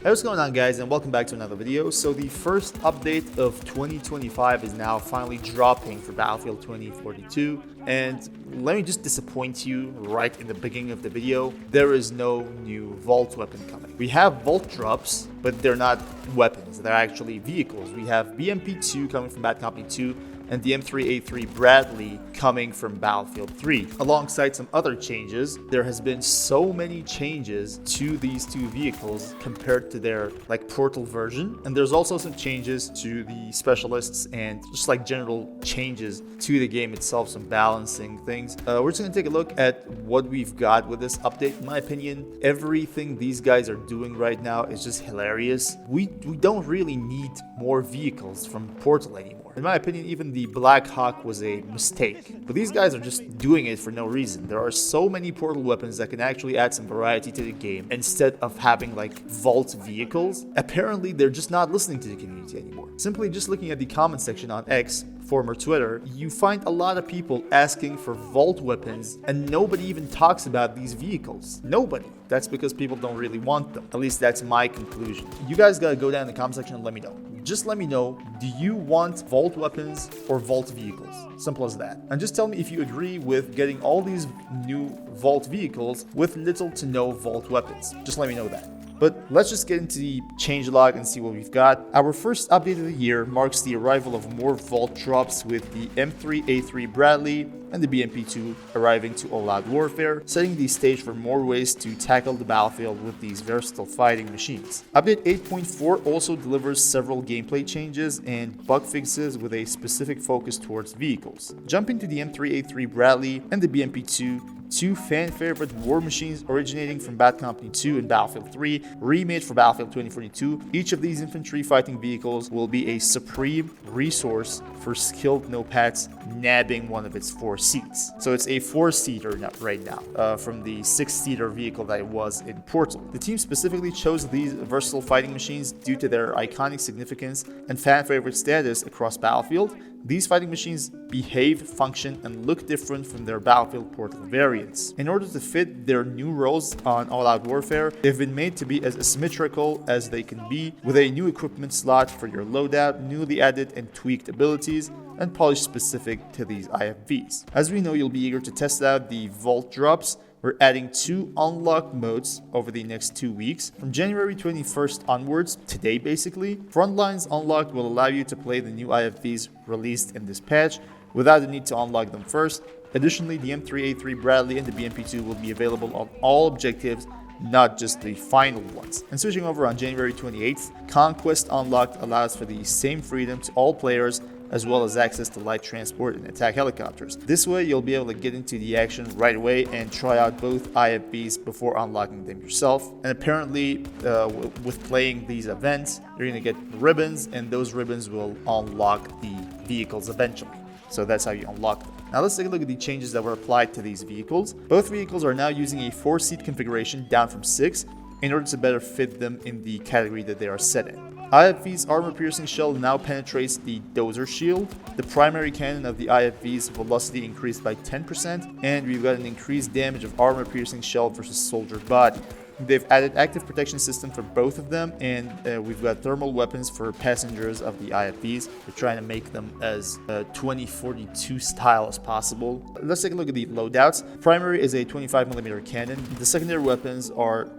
Hey, what's going on, guys, and welcome back to another video. So the first update of 2025 is now finally dropping for Battlefield 2042, and let me just disappoint you right in the beginning of the video. There is no new vault weapon coming. We have vault drops, but they're not weapons. They're actually vehicles. We have BMP2 coming from Bad Company 2, and the M3A3 Bradley coming from Battlefield 3. Alongside some other changes, there has been so many changes to these two vehicles compared to their Portal version, and there's also some changes to the specialists and just general changes to the game itself, some balancing things. We're just gonna take a look at what we've got with this update. In my opinion, everything these guys are doing right now is just hilarious. We don't really need more vehicles from Portal anymore. In my opinion, even the Black Hawk was a mistake, but these guys are just doing it for no reason. There are so many Portal weapons that can actually add some variety to the game instead of having vault vehicles. Apparently, they're just not listening to the community anymore. Simply just looking at the comment section on X, former Twitter, you find a lot of people asking for vault weapons, and nobody even talks about these vehicles. Nobody. That's because people don't really want them. At least that's my conclusion. You guys gotta go down in the comment section and let me know. Just let me know, do you want vault weapons or vault vehicles? Simple as that. And just tell me if you agree with getting all these new vault vehicles with little to no vault weapons. Just let me know that. But let's just get into the changelog and see what we've got. Our first update of the year marks the arrival of more vault drops, with the M3A3 Bradley and the BMP2 arriving to All-Out Warfare, setting the stage for more ways to tackle the battlefield with these versatile fighting machines. Update 8.4 also delivers several gameplay changes and bug fixes with a specific focus towards vehicles. Jumping to the M3A3 Bradley and the BMP2, two fan-favorite war machines originating from Bad Company 2 and Battlefield 3, remade for Battlefield 2042. Each of these infantry fighting vehicles will be a supreme resource for skilled no-pats nabbing one of its 4 seats. So it's a 4-seater right now, from the 6-seater vehicle that it was in Portal. The team specifically chose these versatile fighting machines due to their iconic significance and fan-favorite status across Battlefield. These fighting machines behave, function, and look different from their Battlefield Portal variants. In order to fit their new roles on All-Out Warfare, they've been made to be as asymmetrical as they can be, with a new equipment slot for your loadout, newly added and tweaked abilities, and polish specific to these IFVs. As we know, you'll be eager to test out the vault drops. We're adding 2 unlocked modes over the next 2 weeks. From January 21st onwards, today basically, Frontlines Unlocked will allow you to play the new IFVs released in this patch without the need to unlock them first. Additionally, the M3A3 Bradley and the BMP2 will be available on all objectives, not just the final ones. And switching over on January 28th, Conquest Unlocked allows for the same freedom to all players, as well as access to light transport and attack helicopters. This way, you'll be able to get into the action right away and try out both IFVs before unlocking them yourself. And apparently, with playing these events, you're gonna get ribbons, and those ribbons will unlock the vehicles eventually. So that's how you unlock them. Now let's take a look at the changes that were applied to these vehicles. Both vehicles are now using a 4-seat configuration down from 6 in order to better fit them in the category that they are set in. IFV's armor-piercing shell now penetrates the dozer shield. The primary cannon of the IFV's velocity increased by 10%, and we've got an increased damage of armor-piercing shell versus soldier body. They've added active protection system for both of them, and we've got thermal weapons for passengers of the IFVs. They're trying to make them as 2042 style as possible. Let's take a look at the loadouts. Primary is a 25mm cannon. The secondary weapons are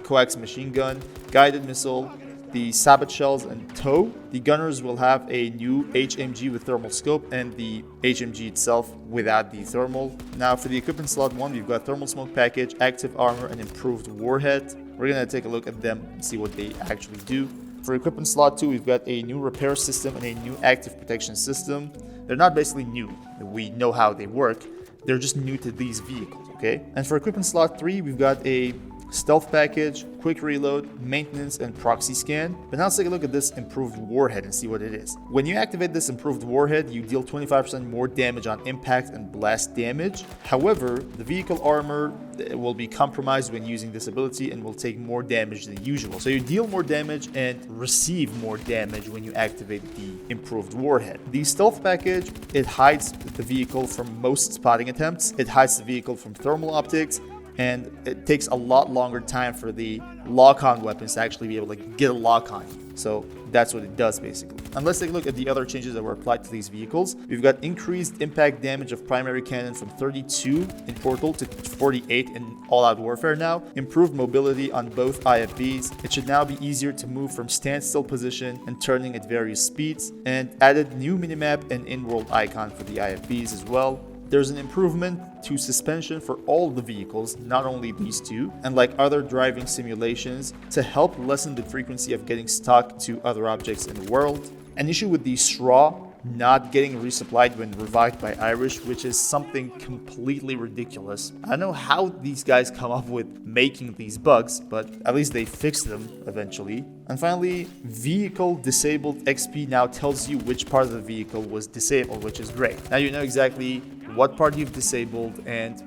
coax machine gun, guided missile, the sabot shells, and tow. The gunners will have a new HMG with thermal scope, and the HMG itself without the thermal. Now for the equipment slot 1, we've got thermal smoke package, active armor, and improved warhead. We're gonna take a look at them and see what they actually do. For equipment slot 2, we've got a new repair system and a new active protection system. They're not basically new. We know how they work. They're just new to these vehicles, okay? And for equipment slot 3, we've got a stealth package, quick reload, maintenance, and proxy scan. But now let's take a look at this improved warhead and see what it is. When you activate this improved warhead, you deal 25% more damage on impact and blast damage. However, the vehicle armor will be compromised when using this ability and will take more damage than usual. So you deal more damage and receive more damage when you activate the improved warhead. The stealth package, it hides the vehicle from most spotting attempts. It hides the vehicle from thermal optics, and it takes a lot longer time for the lock-on weapons to actually be able to get a lock-on. So that's what it does basically. And let's take a look at the other changes that were applied to these vehicles. We've got increased impact damage of primary cannon from 32 in Portal to 48 in All-Out Warfare now. Improved mobility on both IFBs. It should now be easier to move from standstill position and turning at various speeds. And added new minimap and in-world icon for the IFBs as well. There's an improvement to suspension for all the vehicles, not only these two, and like other driving simulations, to help lessen the frequency of getting stuck to other objects in the world. An issue with the straw not getting resupplied when revived by Irish, which is something completely ridiculous. I don't know how these guys come up with making these bugs, but at least they fixed them eventually. And finally, vehicle disabled XP now tells you which part of the vehicle was disabled, which is great. Now you know exactly what part you've disabled and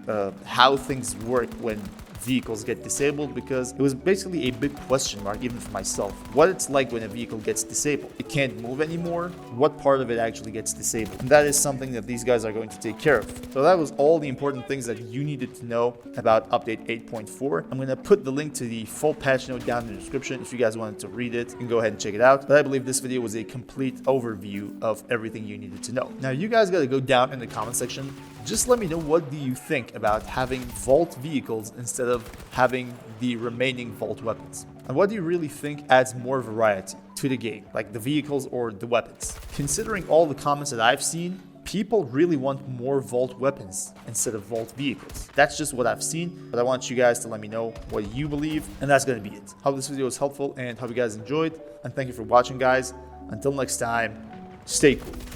how things work when vehicles get disabled, because it was basically a big question mark even for myself. What it's like when a vehicle gets disabled. It can't move anymore. What part of it actually gets disabled? And that is something that these guys are going to take care of. So that was all the important things that you needed to know about update 8.4. I'm going to put the link to the full patch note down in the description. If you guys wanted to read it, you can go ahead and check it out. But I believe this video was a complete overview of everything you needed to know. Now you guys got to go down in the comment section. Just let me know, what do you think about having vault vehicles instead of having the remaining vault weapons? And what do you really think adds more variety to the game, like the vehicles or the weapons? Considering all the comments that I've seen, people really want more vault weapons instead of vault vehicles. That's just what I've seen, but I want you guys to let me know what you believe, and that's going to be it. Hope this video was helpful and hope you guys enjoyed, and thank you for watching, guys. Until next time, stay cool.